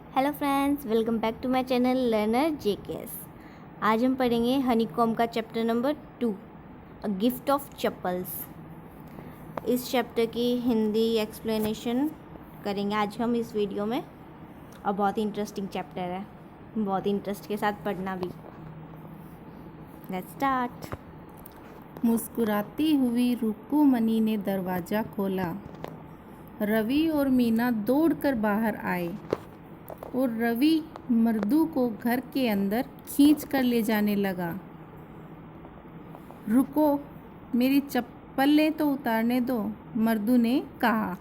Hello friends, welcome back to my channel learner JKS. आज हम पढ़ेंगे हनीकॉम का chapter number 2, a gift of chappals. इस चैप्टर की हिंदी एक्सप्लेनेशन करेंगे आज हम इस वीडियो में, और बहुत ही इंटरेस्टिंग चैप्टर है, बहुत ही इंटरेस्ट के साथ पढ़ना भी। Let's start. मुस्कुराती हुई रुक्कुमणी ने दरवाज़ा खोला। रवि और मीना दौड़कर बाहर आए और रवि मर्दू को घर के अंदर खींच कर ले जाने लगा। रुको, मेरी चप्पलें तो उतारने दो, मर्दू ने कहा।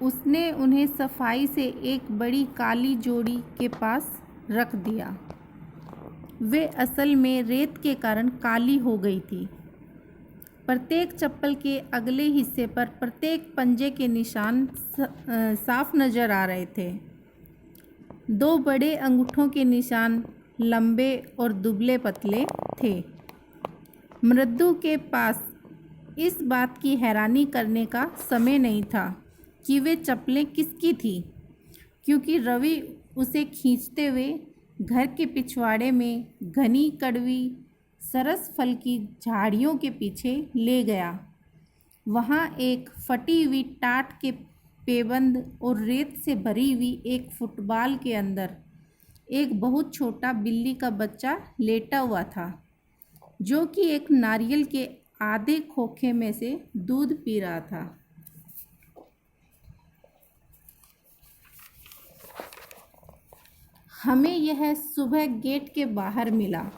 उसने उन्हें सफाई से एक बड़ी काली जोड़ी के पास रख दिया। वे असल में रेत के कारण काली हो गई थी। प्रत्येक चप्पल के अगले हिस्से पर प्रत्येक पंजे के निशान साफ नज़र आ रहे थे। दो बड़े अंगूठों के निशान लंबे और दुबले पतले थे। मृदु के पास इस बात की हैरानी करने का समय नहीं था कि वे चप्पलें किसकी थी, क्योंकि रवि उसे खींचते हुए घर के पिछवाड़े में घनी कड़वी सरस फल की झाड़ियों के पीछे ले गया। वहाँ एक फटी हुई टाट के पेबंद और रेत से भरी हुई एक फुटबॉल के अंदर एक बहुत छोटा बिल्ली का बच्चा लेटा हुआ था, जो कि एक नारियल के आधे खोखे में से दूध पी रहा था। हमें यह सुबह गेट के बाहर मिला।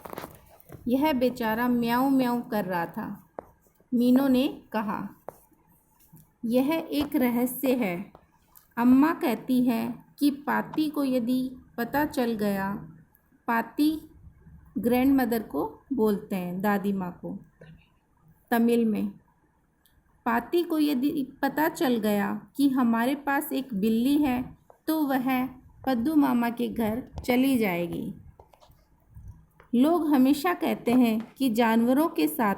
यह बेचारा म्याऊं म्याऊं कर रहा था, मीनू ने कहा। यह एक रहस्य है। अम्मा कहती है कि पाती को यदि पता चल गया, पाती ग्रैंड मदर को बोलते हैं, दादी माँ को तमिल में। पाती को यदि पता चल गया कि हमारे पास एक बिल्ली है तो वह पद्दू मामा के घर चली जाएगी। लोग हमेशा कहते हैं कि जानवरों के साथ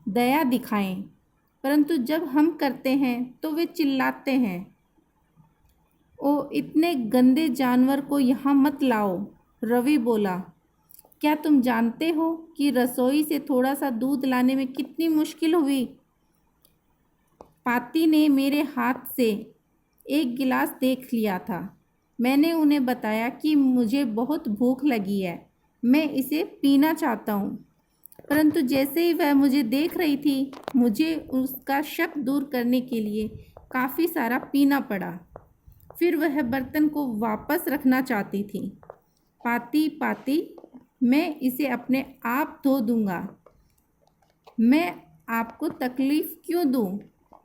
दया दिखाएं, परंतु जब हम करते हैं तो वे चिल्लाते हैं, ओ इतने गंदे जानवर को यहाँ मत लाओ। रवि बोला, क्या तुम जानते हो कि रसोई से थोड़ा सा दूध लाने में कितनी मुश्किल हुई? पाती ने मेरे हाथ से एक गिलास देख लिया था। मैंने उन्हें बताया कि मुझे बहुत भूख लगी है, मैं इसे पीना चाहता हूँ, परंतु जैसे ही वह मुझे देख रही थी, मुझे उसका शक दूर करने के लिए काफ़ी सारा पीना पड़ा। फिर वह बर्तन को वापस रखना चाहती थी। पाती पाती, मैं इसे अपने आप धो दूँगा, मैं आपको तकलीफ़ क्यों दूँ?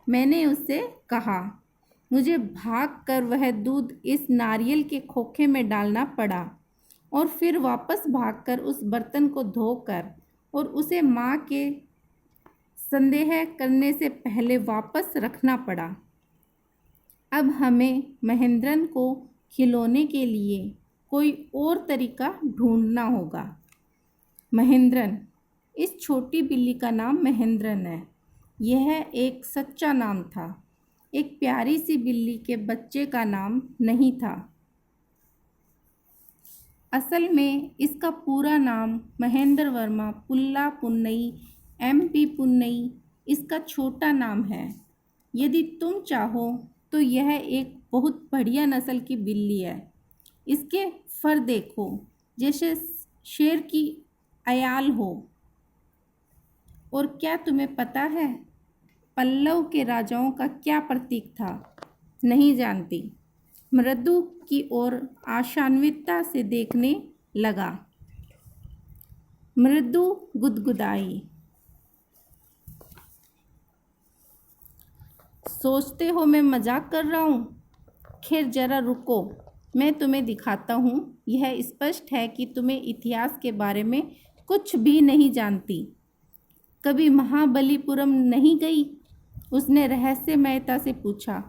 मैंने उससे कहा। मुझे भागकर वह दूध इस नारियल के खोखे में डालना पड़ा और फिर वापस भागकर उस बर्तन को धोकर और उसे माँ के संदेह करने से पहले वापस रखना पड़ा। अब हमें महेंद्रन को खिलौने के लिए कोई और तरीका ढूंढना होगा। महेंद्रन, इस छोटी बिल्ली का नाम महेंद्रन है। यह एक सच्चा नाम था, एक प्यारी सी बिल्ली के बच्चे का नाम नहीं था। असल में इसका पूरा नाम महेंद्र वर्मा पुल्ला पुन्नई MP पुन्नई इसका छोटा नाम है। यदि तुम चाहो तो यह एक बहुत बढ़िया नस्ल की बिल्ली है। इसके फर देखो, जैसे शेर की अयाल हो। और क्या तुम्हें पता है पल्लव के राजाओं का क्या प्रतीक था? नहीं जानती। मृदु की ओर आशान्वितता से देखने लगा। मृदु गुदगुदाई, सोचते हो मैं मजाक कर रहा हूँ? खैर जरा रुको, मैं तुम्हें दिखाता हूँ। यह स्पष्ट है कि तुम्हें इतिहास के बारे में कुछ भी नहीं जानती। कभी महाबलीपुरम नहीं गई? उसने रहस्यमयता से पूछा।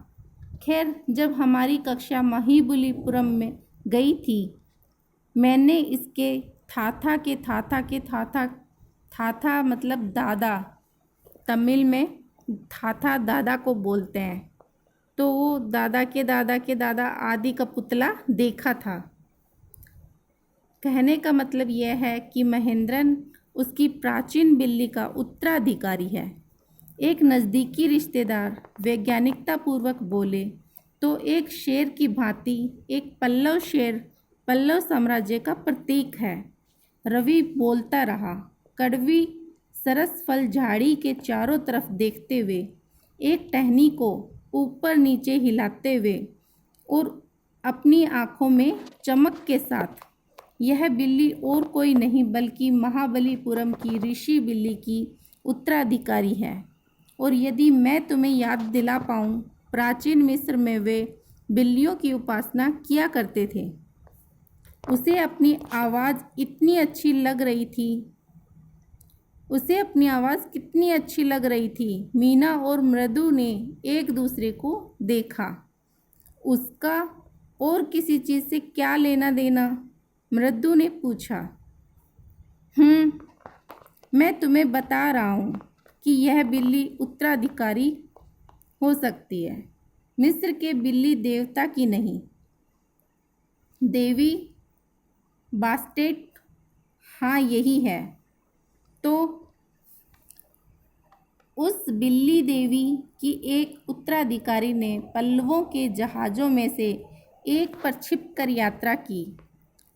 खैर, जब हमारी कक्षा महाबलीपुरम में गई थी, मैंने इसके थाथा मतलब दादा, तमिल में थाथा दादा को बोलते हैं, तो वो दादा के दादा आदि का पुतला देखा था। कहने का मतलब यह है कि महेंद्रन उसकी प्राचीन बिल्ली का उत्तराधिकारी है। एक नज़दीकी रिश्तेदार वैज्ञानिकतापूर्वक बोले तो एक शेर की भांति एक पल्लव शेर पल्लव साम्राज्य का प्रतीक है। रवि बोलता रहा, कड़वी सरस फल झाड़ी के चारों तरफ देखते हुए, एक टहनी को ऊपर नीचे हिलाते हुए और अपनी आँखों में चमक के साथ। यह बिल्ली और कोई नहीं बल्कि महाबलीपुरम की ऋषि बिल्ली की उत्तराधिकारी है। और यदि मैं तुम्हें याद दिला पाऊँ, प्राचीन मिस्र में वे बिल्लियों की उपासना किया करते थे। उसे अपनी आवाज़ कितनी अच्छी लग रही थी। मीना और मृदु ने एक दूसरे को देखा। उसका और किसी चीज़ से क्या लेना देना? मृदु ने पूछा। मैं तुम्हें बता रहा हूँ कि यह बिल्ली उत्तराधिकारी हो सकती है, मिस्र के बिल्ली देवता की नहीं। देवी बास्टेट, हाँ यही है। तो उस बिल्ली देवी की एक उत्तराधिकारी ने पल्लवों के जहाज़ों में से एक पर छिपकर यात्रा की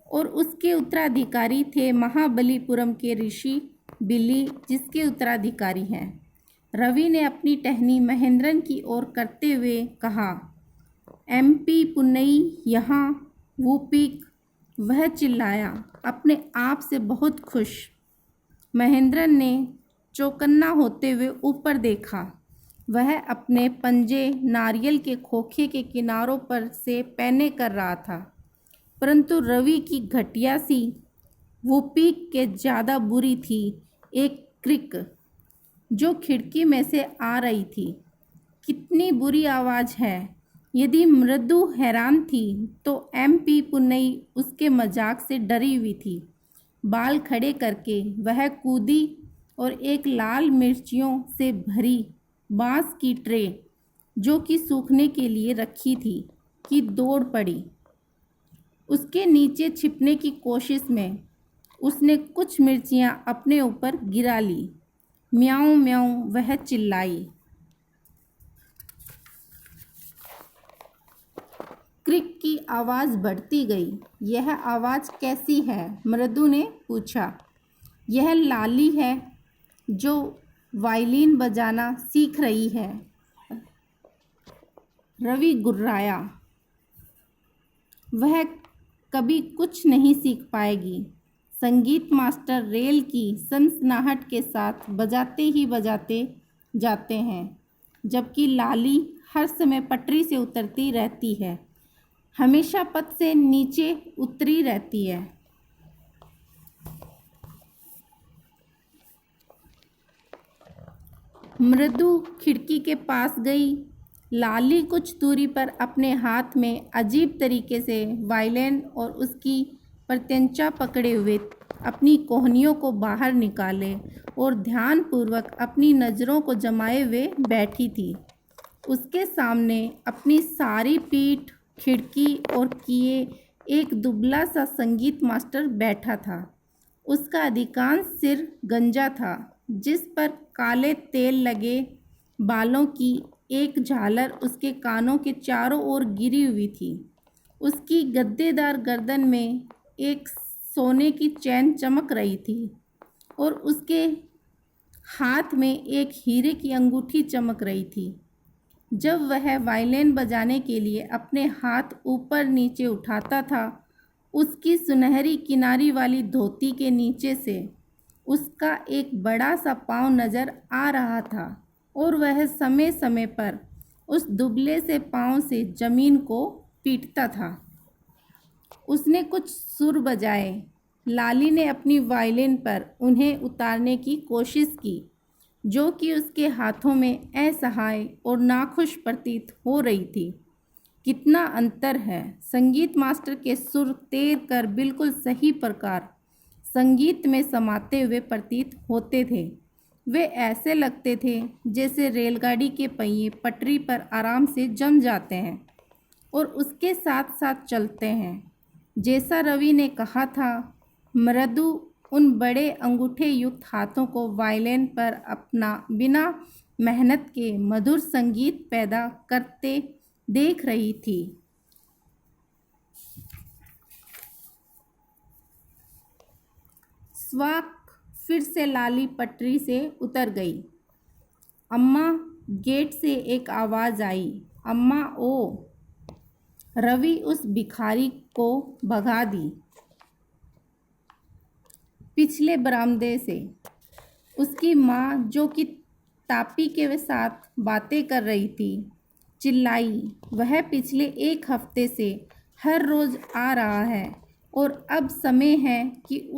और उसके उत्तराधिकारी थे महाबलीपुरम के ऋषि बिल्ली, जिसके उत्तराधिकारी हैं। रवि ने अपनी टहनी महेंद्रन की ओर करते हुए कहा, MP पुन्नई यहाँ, वो पीक। वह चिल्लाया, अपने आप से बहुत खुश। महेंद्रन ने चौकन्ना होते हुए ऊपर देखा। वह अपने पंजे नारियल के खोखे के किनारों पर से पैने कर रहा था, परंतु रवि की घटिया सी वो पीक के ज़्यादा बुरी थी। एक क्रिक जो खिड़की में से आ रही थी। कितनी बुरी आवाज़ है। यदि मृदु हैरान थी तो MP पुन्नई उसके मजाक से डरी हुई थी। बाल खड़े करके वह कूदी और एक लाल मिर्चियों से भरी बांस की ट्रे, जो कि सूखने के लिए रखी थी, की दौड़ पड़ी। उसके नीचे छिपने की कोशिश में उसने कुछ मिर्चियाँ अपने ऊपर गिरा ली। म्याऊं म्याऊं वह चिल्लाई। क्रिक की आवाज़ बढ़ती गई। यह आवाज़ कैसी है? मृदु ने पूछा। यह लाली है जो वायलिन बजाना सीख रही है, रवि गुर्राया। वह कभी कुछ नहीं सीख पाएगी। संगीत मास्टर रेल की सनसनाहट के साथ बजाते ही बजाते जाते हैं, जबकि लाली हर समय पटरी से उतरती रहती है, हमेशा पथ से नीचे उतरी रहती है। मृदु खिड़की के पास गई। लाली कुछ दूरी पर अपने हाथ में अजीब तरीके से वायलिन और उसकी प्रत्यंचा पकड़े हुए अपनी कोहनियों को बाहर निकाले और ध्यानपूर्वक अपनी नज़रों को जमाए हुए बैठी थी। उसके सामने अपनी सारी पीठ, खिड़की और किए एक दुबला सा संगीत मास्टर बैठा था। उसका अधिकांश सिर गंजा था, जिस पर काले तेल लगे बालों की एक झालर उसके कानों के चारों ओर गिरी हुई थी। उसकी गद्देदार गर्दन में एक सोने की चैन चमक रही थी और उसके हाथ में एक हीरे की अंगूठी चमक रही थी। जब वह वायलिन बजाने के लिए अपने हाथ ऊपर नीचे उठाता था, उसकी सुनहरी किनारी वाली धोती के नीचे से उसका एक बड़ा सा पाँव नज़र आ रहा था और वह समय समय पर उस दुबले से पाँव से ज़मीन को पीटता था। उसने कुछ सुर बजाए। लाली ने अपनी वायलिन पर उन्हें उतारने की कोशिश की, जो कि उसके हाथों में असहाय और नाखुश प्रतीत हो रही थी। कितना अंतर है! संगीत मास्टर के सुर तेज कर बिल्कुल सही प्रकार संगीत में समाते हुए प्रतीत होते थे। वे ऐसे लगते थे जैसे रेलगाड़ी के पहिए पटरी पर आराम से जम जाते हैं और उसके साथ साथ चलते हैं। जैसा रवि ने कहा था, मृदु उन बड़े अंगूठे युक्त हाथों को वायलिन पर अपना बिना मेहनत के मधुर संगीत पैदा करते देख रही थी। स्वाक फिर से लाली पटरी से उतर गई। अम्मा, गेट से एक आवाज़ आई, अम्मा ओ। रवि उस भिखारी को भगा दी पिछले बरामदे से। उसकी माँ, जो कि तापी के साथ बातें कर रही थी, चिल्लाई, वह पिछले 1 हफ्ते से हर रोज़ आ रहा है और अब समय है कि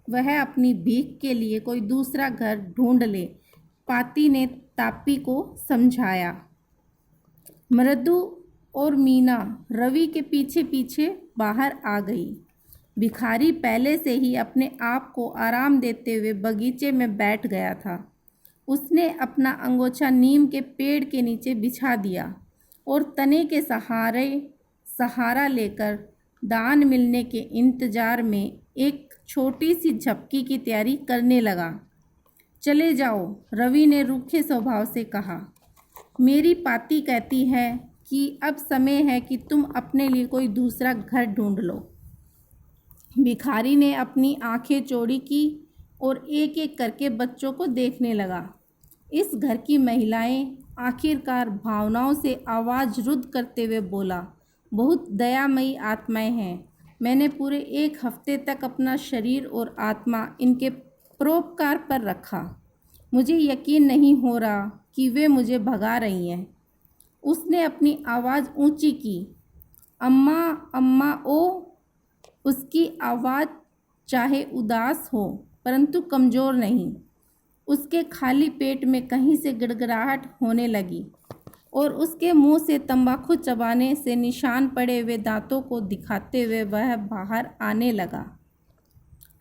वह अपनी भीख के लिए कोई दूसरा घर ढूंढ ले। पाती ने तापी को समझाया। मृदु और मीना रवि के पीछे पीछे बाहर आ गई। भिखारी पहले से ही अपने आप को आराम देते हुए बगीचे में बैठ गया था। उसने अपना अंगोछा नीम के पेड़ के नीचे बिछा दिया और तने के सहारा लेकर दान मिलने के इंतजार में एक छोटी सी झपकी की तैयारी करने लगा। चले जाओ, रवि ने रूखे स्वभाव से कहा। मेरी पाती कहती है कि अब समय है कि तुम अपने लिए कोई दूसरा घर ढूंढ लो। भिखारी ने अपनी आंखें चौड़ी की और एक एक करके बच्चों को देखने लगा। इस घर की महिलाएं आखिरकार भावनाओं से आवाज़ रुद्ध करते हुए बोला, बहुत दयामयी आत्माएं हैं। मैंने पूरे 1 हफ्ते तक अपना शरीर और आत्मा इनके परोपकार पर रखा। मुझे यकीन नहीं हो रहा कि वे मुझे भगा रही हैं। उसने अपनी आवाज़ ऊंची की, अम्मा अम्मा ओ। उसकी आवाज़ चाहे उदास हो परंतु कमज़ोर नहीं। उसके खाली पेट में कहीं से गिड़गिड़ाहट होने लगी और उसके मुंह से तंबाकू चबाने से निशान पड़े हुए दांतों को दिखाते हुए वह बाहर आने लगा।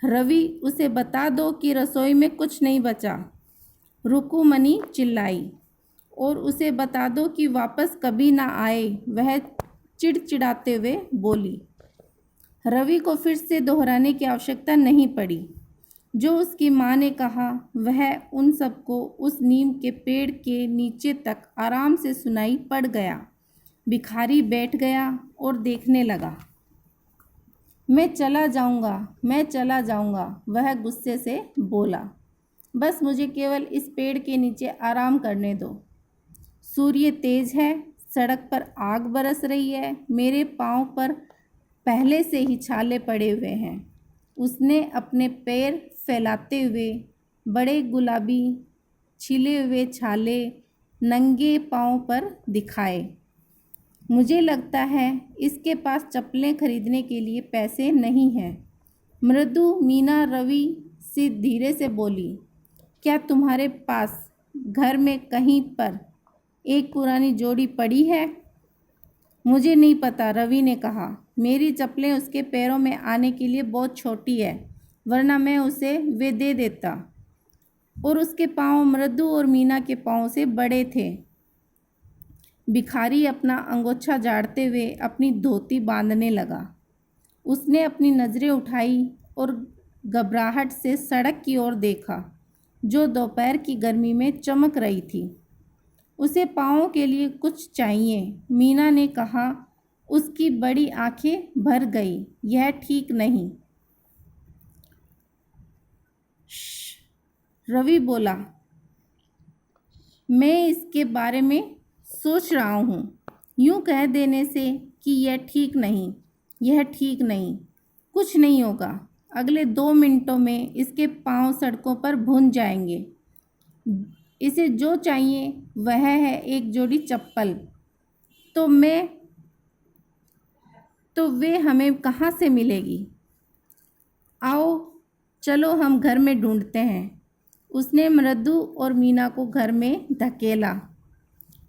रवि, उसे बता दो कि रसोई में कुछ नहीं बचा, रुकुमनी चिल्लाई। और उसे बता दो कि वापस कभी ना आए, वह चिड़चिड़ाते हुए बोली। रवि को फिर से दोहराने की आवश्यकता नहीं पड़ी। जो उसकी माँ ने कहा वह उन सबको उस नीम के पेड़ के नीचे तक आराम से सुनाई पड़ गया। भिखारी बैठ गया और देखने लगा। मैं चला जाऊंगा, वह गुस्से से बोला। बस मुझे केवल इस पेड़ के नीचे आराम करने दो। सूर्य तेज है, सड़क पर आग बरस रही है, मेरे पाँव पर पहले से ही छाले पड़े हुए हैं। उसने अपने पैर फैलाते हुए बड़े गुलाबी छिले हुए छाले नंगे पाँव पर दिखाए। मुझे लगता है इसके पास चप्पलें खरीदने के लिए पैसे नहीं हैं। मृदु मीना रवि से धीरे से बोली, क्या तुम्हारे पास घर में कहीं पर एक पुरानी जोड़ी पड़ी है? मुझे नहीं पता, रवि ने कहा। मेरी चप्पलें उसके पैरों में आने के लिए बहुत छोटी है, वरना मैं उसे वे दे देता। और उसके पाँव मृदु और मीना के पाँव से बड़े थे। भिखारी अपना अंगोछा झाड़ते हुए अपनी धोती बांधने लगा। उसने अपनी नज़रें उठाई और घबराहट से सड़क की ओर देखा, जो दोपहर की गर्मी में चमक रही थी। उसे पाँव के लिए कुछ चाहिए, मीना ने कहा। उसकी बड़ी आंखें भर गई। यह ठीक नहीं। रवि बोला, मैं इसके बारे में सोच रहा हूँ। यूँ कह देने से कि यह ठीक नहीं, कुछ नहीं होगा। अगले 2 मिनटों में इसके पाँव सड़कों पर भुन जाएंगे। इसे जो चाहिए वह है एक जोड़ी चप्पल। तो वे हमें कहाँ से मिलेगी? आओ चलो हम घर में ढूंढते हैं। उसने मृदु और मीना को घर में धकेला।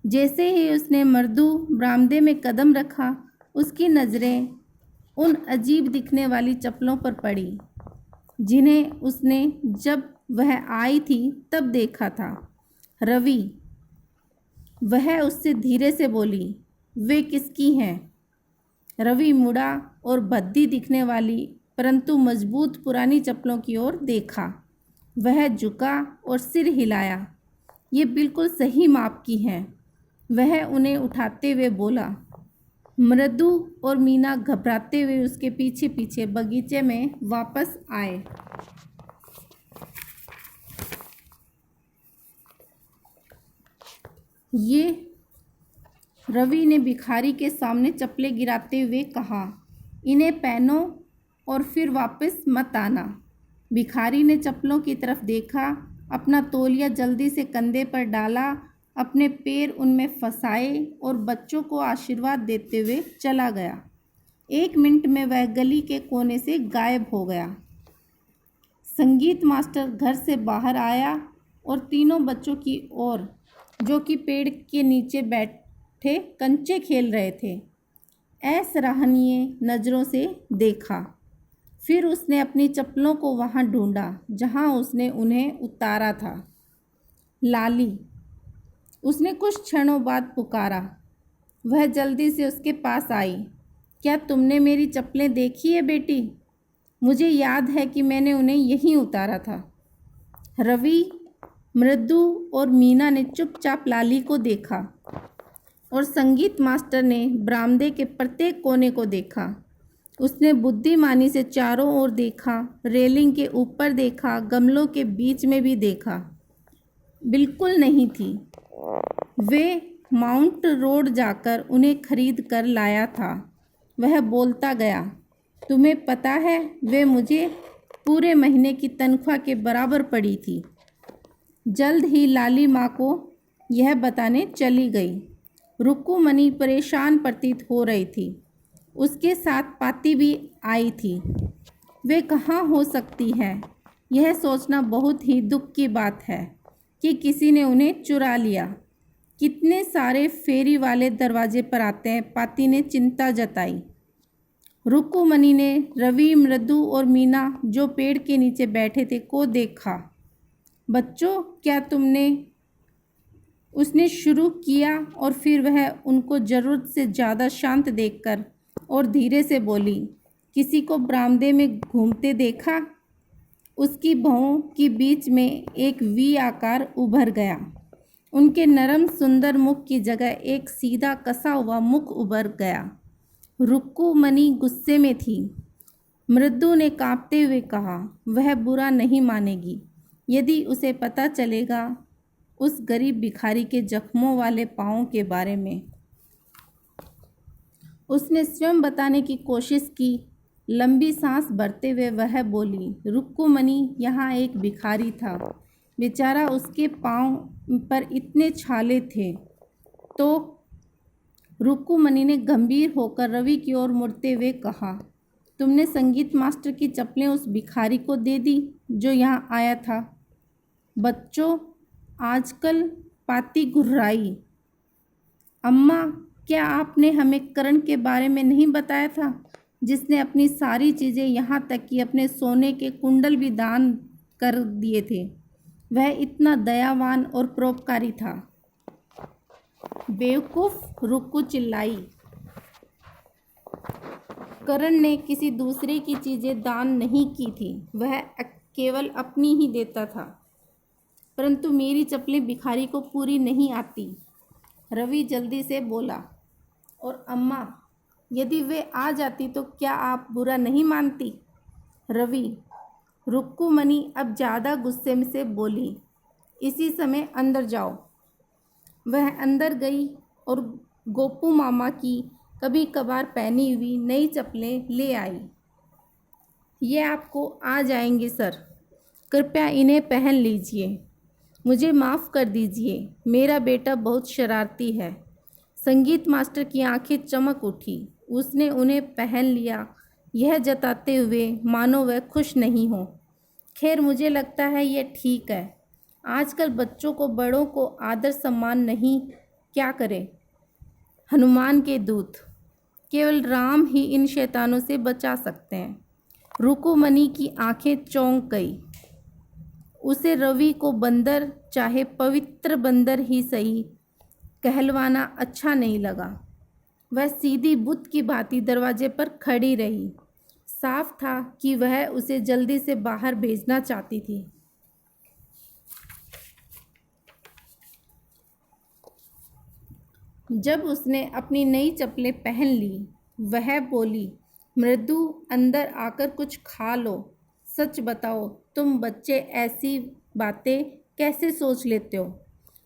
जैसे ही उसने मृदु बरामदे में कदम रखा, उसकी नज़रें उन अजीब दिखने वाली चप्पलों पर पड़ी जिन्हें उसने जब वह आई थी तब देखा था। रवि, वह उससे धीरे से बोली, वे किसकी हैं? रवि मुड़ा और भद्दी दिखने वाली परंतु मजबूत पुरानी चप्पलों की ओर देखा। वह झुका और सिर हिलाया। ये बिल्कुल सही माप की हैं। वह उन्हें उठाते हुए बोला। मृदु और मीना घबराते हुए उसके पीछे पीछे बगीचे में वापस आए। ये रवि ने भिखारी के सामने चप्पलें गिराते हुए कहा, इन्हें पहनो और फिर वापस मत आना। भिखारी ने चप्पलों की तरफ देखा, अपना तौलिया जल्दी से कंधे पर डाला, अपने पैर उनमें फंसाए और बच्चों को आशीर्वाद देते हुए चला गया। 1 मिनट में वह गली के कोने से गायब हो गया। संगीत मास्टर घर से बाहर आया और तीनों बच्चों की ओर, जो कि पेड़ के नीचे बैठे कंचे खेल रहे थे, असराहनीय नज़रों से देखा। फिर उसने अपनी चप्पलों को वहाँ ढूंढा जहाँ उसने उन्हें उतारा था। लाली, उसने कुछ क्षणों बाद पुकारा। वह जल्दी से उसके पास आई। क्या तुमने मेरी चप्पलें देखी है बेटी? मुझे याद है कि मैंने उन्हें यहीं उतारा था। रवि, मृदु और मीना ने चुपचाप लाली को देखा और संगीत मास्टर ने बरामदे के प्रत्येक कोने को देखा। उसने बुद्धिमानी से चारों ओर देखा, रेलिंग के ऊपर देखा, गमलों के बीच में भी देखा। बिल्कुल नहीं थी। वे माउंट रोड जाकर उन्हें खरीद कर लाया था। वह बोलता गया, तुम्हें पता है वे मुझे पूरे महीने की तनख्वाह के बराबर पड़ी थी। जल्द ही लाली माँ को यह बताने चली गई। रुक्कुमणी परेशान प्रतीत हो रही थी। उसके साथ पाती भी आई थी। वे कहाँ हो सकती है? यह सोचना बहुत ही दुख की बात है कि किसी ने उन्हें चुरा लिया। कितने सारे फेरी वाले दरवाजे पर आते हैं, पाती ने चिंता जताई। रुक्कुमणी ने रवि, मृदु और मीना जो पेड़ के नीचे बैठे थे को देखा। बच्चों, क्या तुमने? उसने शुरू किया और फिर वह उनको ज़रूरत से ज़्यादा शांत देखकर और धीरे से बोली, किसी को बरामदे में घूमते देखा? उसकी भौं के बीच में एक वी आकार उभर गया। उनके नरम सुंदर मुख की जगह एक सीधा कसा हुआ मुख उभर गया। रुक्कुमणी गुस्से में थी। मृदु ने कांपते हुए कहा, वह बुरा नहीं मानेगी यदि उसे पता चलेगा उस गरीब भिखारी के जख्मों वाले पाँवों के बारे में। उसने स्वयं बताने की कोशिश की। लंबी सांस भरते हुए वह बोली, रुक्कुमणी, यहाँ एक भिखारी था। बेचारा, उसके पाँव पर इतने छाले थे। तो रुक्कुमणी ने गंभीर होकर रवि की ओर मुड़ते हुए कहा, तुमने संगीत मास्टर की चप्पलें उस भिखारी को दे दी जो यहाँ आया था? बच्चों, आजकल पाती घुर्राई। अम्मा, क्या आपने हमें करण के बारे में नहीं बताया था, जिसने अपनी सारी चीज़ें यहाँ तक कि अपने सोने के कुंडल भी दान कर दिए थे? वह इतना दयावान और परोपकारी था। बेवकूफ़, रुक्कू चिल्लाई। करण ने किसी दूसरे की चीज़ें दान नहीं की थी, वह केवल अपनी ही देता था। परंतु मेरी चप्पलें भिखारी को पूरी नहीं आती, रवि जल्दी से बोला। और अम्मा, यदि वे आ जाती तो क्या आप बुरा नहीं मानती? रवि, रुक्कुमणी अब ज़्यादा गुस्से में से बोली, इसी समय अंदर जाओ। वह अंदर गई और गोपू मामा की कभी कभार पहनी हुई नई चप्पलें ले आई। ये आपको आ जाएंगी सर, कृपया इन्हें पहन लीजिए। मुझे माफ़ कर दीजिए, मेरा बेटा बहुत शरारती है। संगीत मास्टर की आंखें चमक उठी। उसने उन्हें पहन लिया, यह जताते हुए मानो वह खुश नहीं हो। खैर, मुझे लगता है यह ठीक है। आजकल बच्चों को बड़ों को आदर सम्मान नहीं, क्या करें? हनुमान के दूत, केवल राम ही इन शैतानों से बचा सकते हैं। रुक्कुमणी की आंखें चौंक गई। उसे रवि को बंदर, चाहे पवित्र बंदर ही सही, कहलवाना अच्छा नहीं लगा। वह सीधी बुत की भांति दरवाजे पर खड़ी रही। साफ था कि वह उसे जल्दी से बाहर भेजना चाहती थी। जब उसने अपनी नई चप्पलें पहन ली, वह बोली, मृदु, अंदर आकर कुछ खा लो। सच बताओ, तुम बच्चे ऐसी बातें कैसे सोच लेते हो?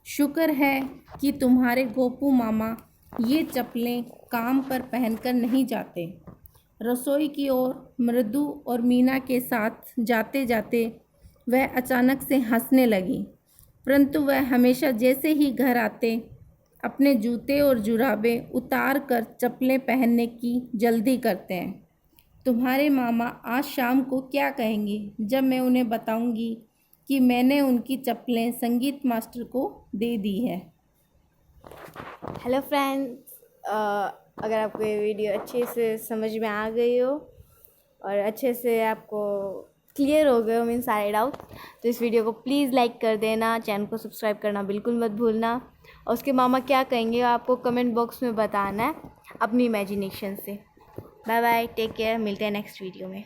शुक्र है कि तुम्हारे गोपू मामा ये चप्पलें काम पर पहनकर नहीं जाते। रसोई की ओर मृदु और मीना के साथ जाते जाते वह अचानक से हंसने लगी। परंतु वह हमेशा जैसे ही घर आते अपने जूते और जुराबें उतार कर चप्पलें पहनने की जल्दी करते हैं। तुम्हारे मामा आज शाम को क्या कहेंगे जब मैं उन्हें बताऊंगी कि मैंने उनकी चप्पलें संगीत मास्टर को दे दी है। हेलो फ्रेंड्स, अगर आपको ये वीडियो अच्छे से समझ में आ गई हो और अच्छे से आपको क्लियर हो गए हो मीन सारे डाउट, तो इस वीडियो को प्लीज़ लाइक कर देना, चैनल को सब्सक्राइब करना बिल्कुल मत भूलना, और उसके मामा क्या कहेंगे आपको कमेंट बॉक्स में बताना है अपनी इमेजिनेशन से। बाय बाय, टेक केयर, मिलते हैं नेक्स्ट वीडियो में।